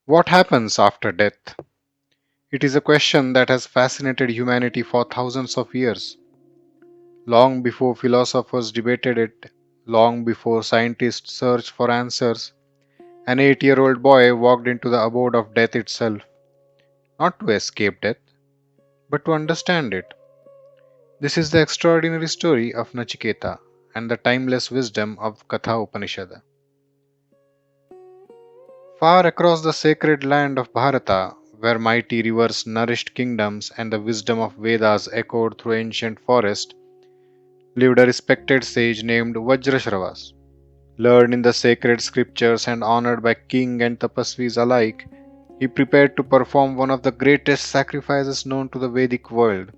What happens after death? It is a question that has fascinated humanity for thousands of years. Long before philosophers debated it, long before scientists searched for answers, an 8-year-old boy walked into the abode of death itself, not to escape death, but to understand it. This is the extraordinary story of Nachiketa and the timeless wisdom of Katha Upanishad. Far across the sacred land of Bharata, where mighty rivers nourished kingdoms and the wisdom of Vedas echoed through ancient forests, lived a respected sage named Vajrashravas. Learned in the sacred scriptures and honored by king and tapasvis alike, he prepared to perform one of the greatest sacrifices known to the Vedic world.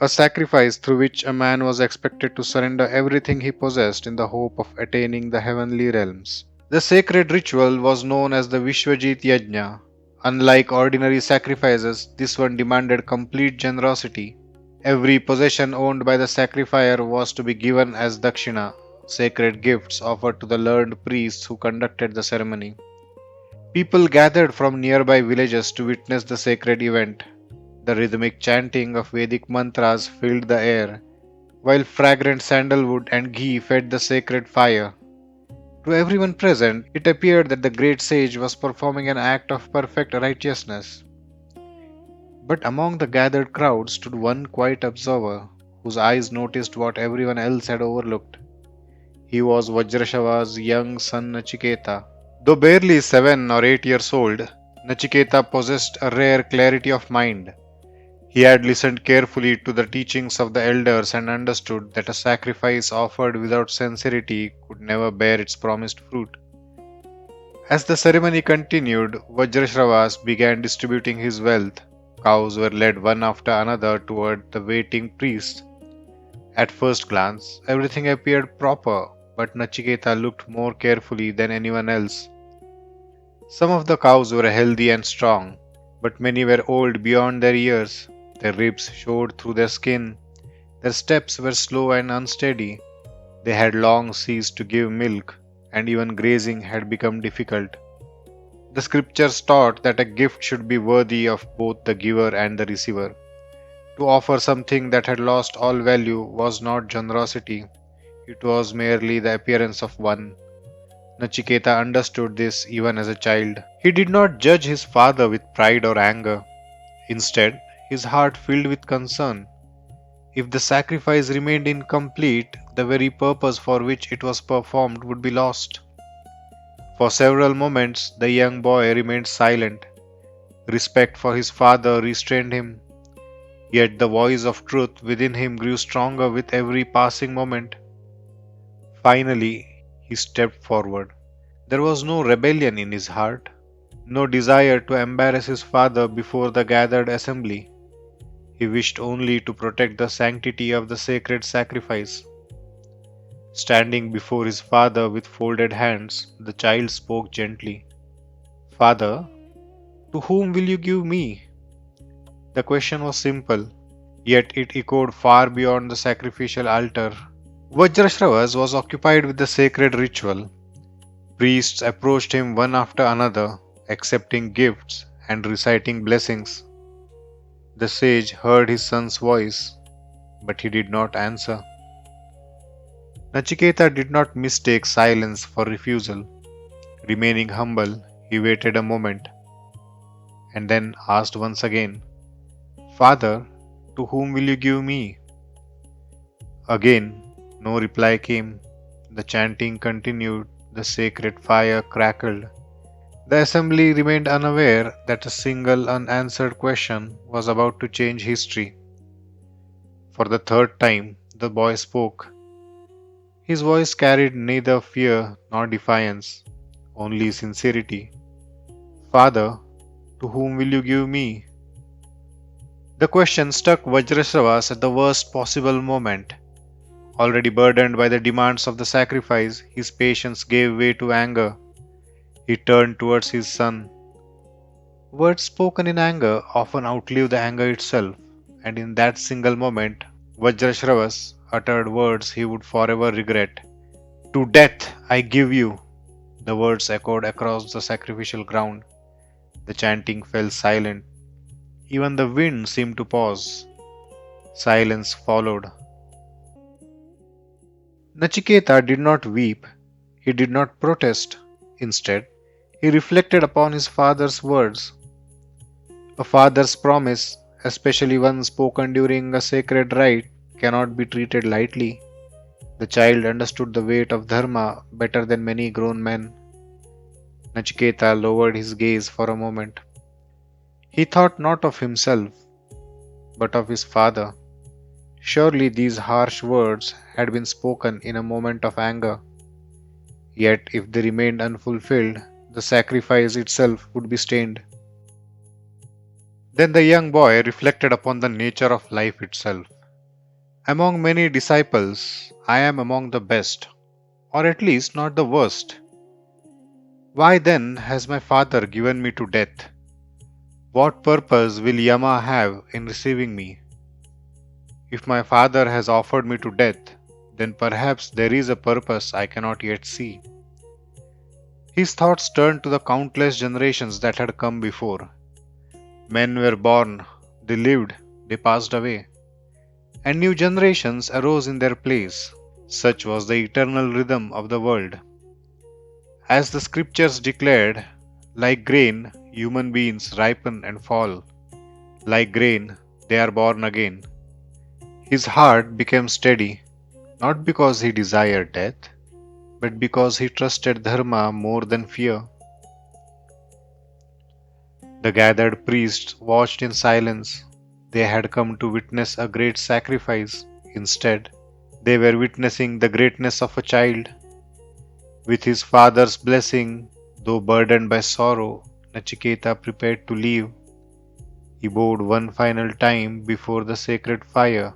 A sacrifice through which a man was expected to surrender everything he possessed in the hope of attaining the heavenly realms. The sacred ritual was known as the Viśvajit Yajña. Unlike ordinary sacrifices, this one demanded complete generosity. Every possession owned by the sacrificer was to be given as Dakṣiṇā, sacred gifts offered to the learned priests who conducted the ceremony. People gathered from nearby villages to witness the sacred event. The rhythmic chanting of Vedic mantras filled the air, while fragrant sandalwood and ghee fed the sacred fire. To everyone present, it appeared that the great sage was performing an act of perfect righteousness. But among the gathered crowd stood one quiet observer, whose eyes noticed what everyone else had overlooked. He was Vajrashravas' young son Nachiketa. Though barely 7 or 8 years old, Nachiketa possessed a rare clarity of mind. He had listened carefully to the teachings of the elders and understood that a sacrifice offered without sincerity could never bear its promised fruit. As the ceremony continued, Vajrashravas began distributing his wealth. Cows were led one after another toward the waiting priest. At first glance, everything appeared proper, but Nachiketa looked more carefully than anyone else. Some of the cows were healthy and strong, but many were old beyond their years. Their ribs showed through their skin. Their steps were slow and unsteady. They had long ceased to give milk, and even grazing had become difficult. The scriptures taught that a gift should be worthy of both the giver and the receiver. To offer something that had lost all value was not generosity, it was merely the appearance of one. Nachiketa understood this even as a child. He did not judge his father with pride or anger. Instead, his heart filled with concern. If the sacrifice remained incomplete, the very purpose for which it was performed would be lost. For several moments, the young boy remained silent. Respect for his father restrained him. Yet the voice of truth within him grew stronger with every passing moment. Finally, he stepped forward. There was no rebellion in his heart, no desire to embarrass his father before the gathered assembly. He wished only to protect the sanctity of the sacred sacrifice. Standing before his father with folded hands, the child spoke gently. "Father, to whom will you give me?" The question was simple, yet it echoed far beyond the sacrificial altar. Vajrashravas was occupied with the sacred ritual. Priests approached him one after another, accepting gifts and reciting blessings. The sage heard his son's voice, but he did not answer. Nachiketa did not mistake silence for refusal. Remaining humble, he waited a moment, and then asked once again, "Father, to whom will you give me?" Again, no reply came. The chanting continued, the sacred fire crackled. The assembly remained unaware that a single unanswered question was about to change history. For the third time, the boy spoke. His voice carried neither fear nor defiance, only sincerity. "Father, to whom will you give me?" The question struck Vajrashravas at the worst possible moment. Already burdened by the demands of the sacrifice, his patience gave way to anger. He turned towards his son. Words spoken in anger often outlive the anger itself, and in that single moment, Vajrashravas uttered words he would forever regret. To death I give you! The words echoed across the sacrificial ground. The chanting fell silent. Even the wind seemed to pause. Silence followed. Nachiketa did not weep. He did not protest. Instead, he reflected upon his father's words. A father's promise, especially one spoken during a sacred rite, cannot be treated lightly. The child understood the weight of Dharma better than many grown men. Nachiketa lowered his gaze for a moment. He thought not of himself, but of his father. Surely these harsh words had been spoken in a moment of anger. Yet, if they remained unfulfilled, the sacrifice itself would be stained. Then the young boy reflected upon the nature of life itself. Among many disciples, I am among the best, or at least not the worst. Why then has my father given me to death? What purpose will Yama have in receiving me? If my father has offered me to death, then perhaps there is a purpose I cannot yet see. His thoughts turned to the countless generations that had come before. Men were born, they lived, they passed away, and new generations arose in their place. Such was the eternal rhythm of the world. As the scriptures declared, like grain, human beings ripen and fall. Like grain, they are born again. His heart became steady, not because he desired death, but because he trusted Dharma more than fear. The gathered priests watched in silence. They had come to witness a great sacrifice. Instead, they were witnessing the greatness of a child. With his father's blessing, though burdened by sorrow, Nachiketa prepared to leave. He bowed one final time before the sacred fire.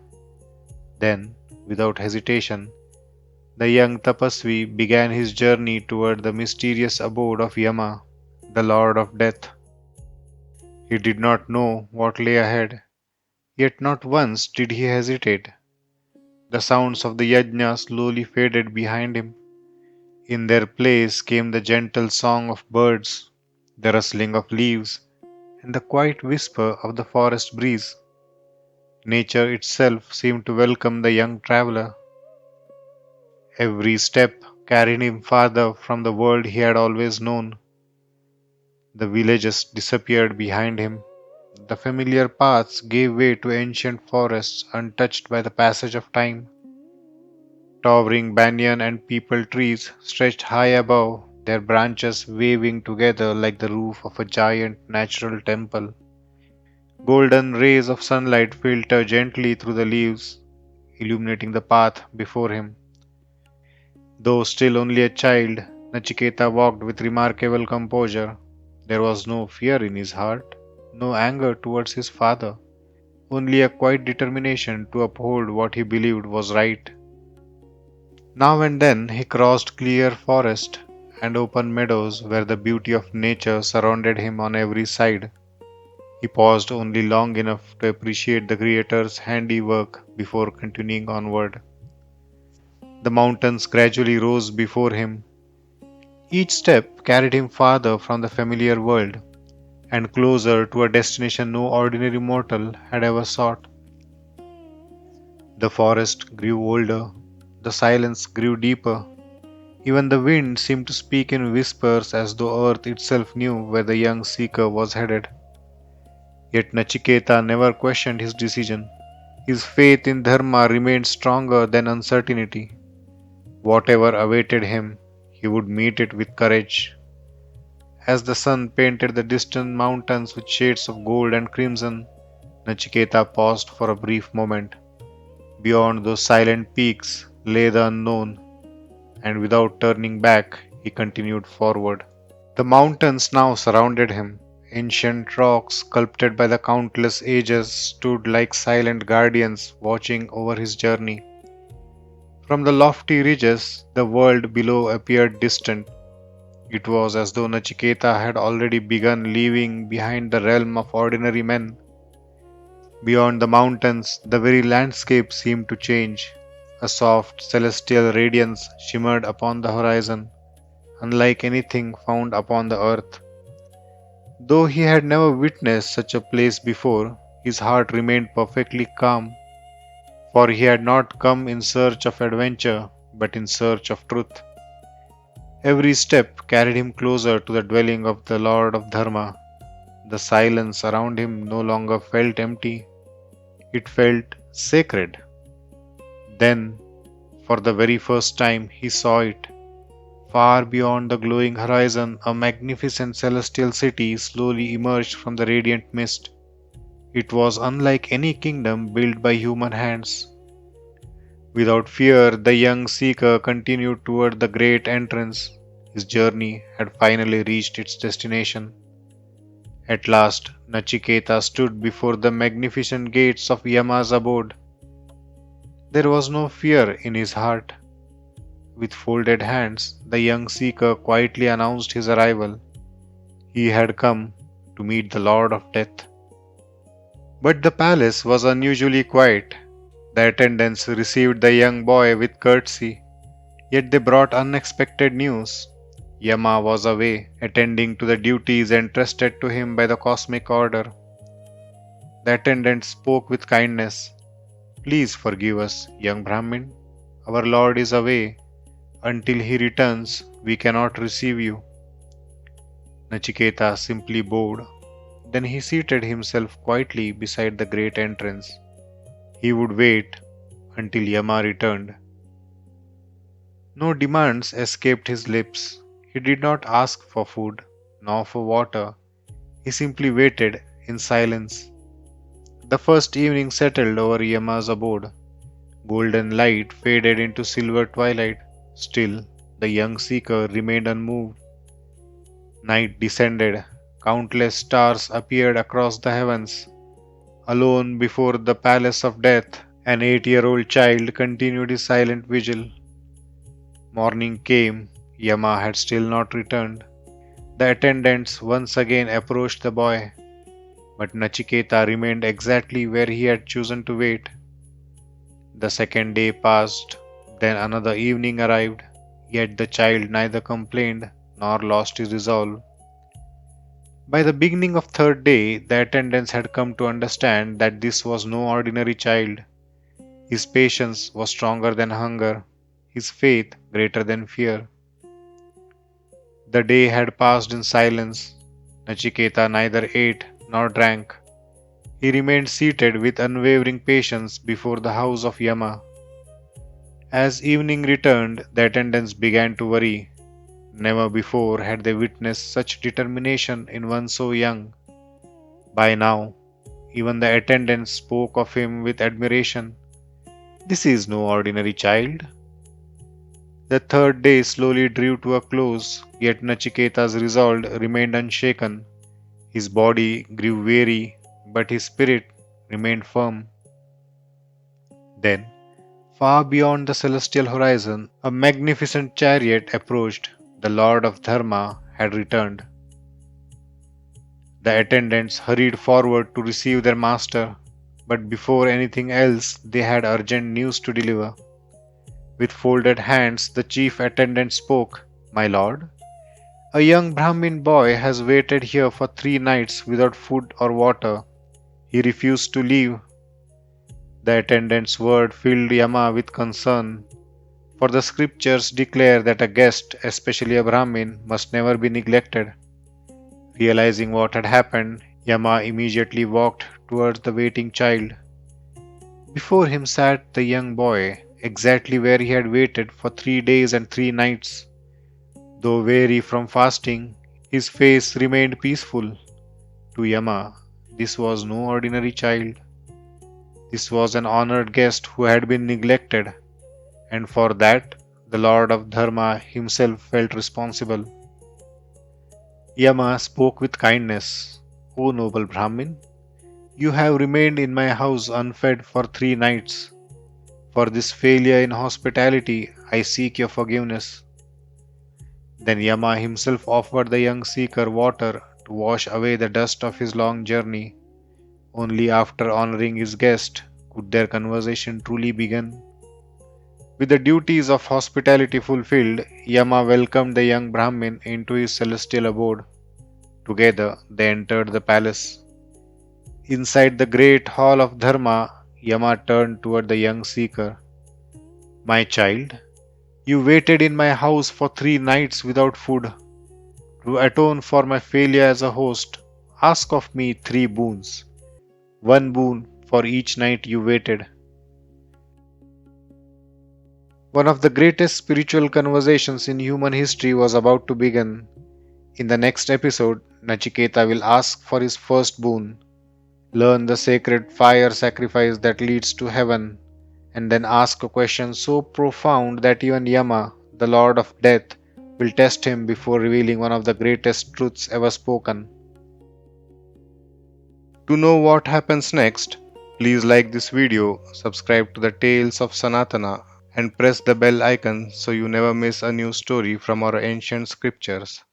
Then, without hesitation, the young tapasvi began his journey toward the mysterious abode of Yama, the Lord of Death. He did not know what lay ahead, yet not once did he hesitate. The sounds of the yajna slowly faded behind him. In their place came the gentle song of birds, the rustling of leaves, and the quiet whisper of the forest breeze. Nature itself seemed to welcome the young traveler. Every step carried him farther from the world he had always known. The villages disappeared behind him. The familiar paths gave way to ancient forests untouched by the passage of time. Towering banyan and peepal trees stretched high above, their branches waving together like the roof of a giant natural temple. Golden rays of sunlight filtered gently through the leaves, illuminating the path before him. Though still only a child, Nachiketa walked with remarkable composure. There was no fear in his heart, no anger towards his father, only a quiet determination to uphold what he believed was right. Now and then he crossed clear forest and open meadows where the beauty of nature surrounded him on every side. He paused only long enough to appreciate the Creator's handiwork before continuing onward. The mountains gradually rose before him. Each step carried him farther from the familiar world and closer to a destination no ordinary mortal had ever sought. The forest grew older, the silence grew deeper. Even the wind seemed to speak in whispers as though earth itself knew where the young seeker was headed. Yet Nachiketa never questioned his decision. His faith in Dharma remained stronger than uncertainty. Whatever awaited him, he would meet it with courage. As the sun painted the distant mountains with shades of gold and crimson, Nachiketa paused for a brief moment. Beyond those silent peaks lay the unknown, and without turning back, he continued forward. The mountains now surrounded him. Ancient rocks, sculpted by the countless ages, stood like silent guardians watching over his journey. From the lofty ridges, the world below appeared distant. It was as though Nachiketa had already begun leaving behind the realm of ordinary men. Beyond the mountains, the very landscape seemed to change. A soft celestial radiance shimmered upon the horizon, unlike anything found upon the earth. Though he had never witnessed such a place before, his heart remained perfectly calm, for he had not come in search of adventure, but in search of truth. Every step carried him closer to the dwelling of the Lord of Dharma. The silence around him no longer felt empty, it felt sacred. Then, for the very first time, he saw it. Far beyond the glowing horizon, a magnificent celestial city slowly emerged from the radiant mist. It was unlike any kingdom built by human hands. Without fear, the young seeker continued toward the great entrance. His journey had finally reached its destination. At last, Nachiketa stood before the magnificent gates of Yama's abode. There was no fear in his heart. With folded hands, the young seeker quietly announced his arrival. He had come to meet the Lord of Death. But the palace was unusually quiet. The attendants received the young boy with courtesy, yet they brought unexpected news. Yama was away, attending to the duties entrusted to him by the cosmic order. The attendant spoke with kindness. Please forgive us, young Brahmin. Our Lord is away. Until he returns, we cannot receive you. Nachiketa simply bowed. Then he seated himself quietly beside the great entrance. He would wait until Yama returned. No demands escaped his lips. He did not ask for food, nor for water. He simply waited in silence. The first evening settled over Yama's abode. Golden light faded into silver twilight. Still, the young seeker remained unmoved. Night descended. Countless stars appeared across the heavens. Alone before the palace of death, an 8-year-old child continued his silent vigil. Morning came. Yama had still not returned. The attendants once again approached the boy, but Nachiketa remained exactly where he had chosen to wait. The second day passed, then another evening arrived, yet the child neither complained nor lost his resolve. By the beginning of third day, the attendants had come to understand that this was no ordinary child. His patience was stronger than hunger, his faith greater than fear. The day had passed in silence. Nachiketa neither ate nor drank. He remained seated with unwavering patience before the house of Yama. As evening returned, the attendants began to worry. Never before had they witnessed such determination in one so young. By now, even the attendants spoke of him with admiration. This is no ordinary child. The third day slowly drew to a close, yet Nachiketa's resolve remained unshaken. His body grew weary, but his spirit remained firm. Then, far beyond the celestial horizon, a magnificent chariot approached. The Lord of Dharma had returned. The attendants hurried forward to receive their master, but before anything else, they had urgent news to deliver. With folded hands, the chief attendant spoke, My lord, a young Brahmin boy has waited here for 3 nights without food or water. He refused to leave. The attendant's word filled Yama with concern, for the scriptures declare that a guest, especially a Brahmin, must never be neglected. Realizing what had happened, Yama immediately walked towards the waiting child. Before him sat the young boy, exactly where he had waited for 3 days and 3 nights. Though weary from fasting, his face remained peaceful. To Yama, this was no ordinary child. This was an honored guest who had been neglected, and for that, the Lord of Dharma himself felt responsible. Yama spoke with kindness. O noble Brahmin, you have remained in my house unfed for 3 nights. For this failure in hospitality, I seek your forgiveness. Then Yama himself offered the young seeker water to wash away the dust of his long journey. Only after honoring his guest could their conversation truly begin. With the duties of hospitality fulfilled, Yama welcomed the young Brahmin into his celestial abode. Together they entered the palace. Inside the great hall of Dharma, Yama turned toward the young seeker. My child, you waited in my house for 3 nights without food. To atone for my failure as a host, ask of me 3 boons. 1 boon for each night you waited. One of the greatest spiritual conversations in human history was about to begin. In the next episode, Nachiketa will ask for his first boon, learn the sacred fire sacrifice that leads to heaven, and then ask a question so profound that even Yama, the Lord of Death, will test him before revealing one of the greatest truths ever spoken. To know what happens next, please like this video, subscribe to the Tales of Sanatana, and press the bell icon so you never miss a new story from our ancient scriptures.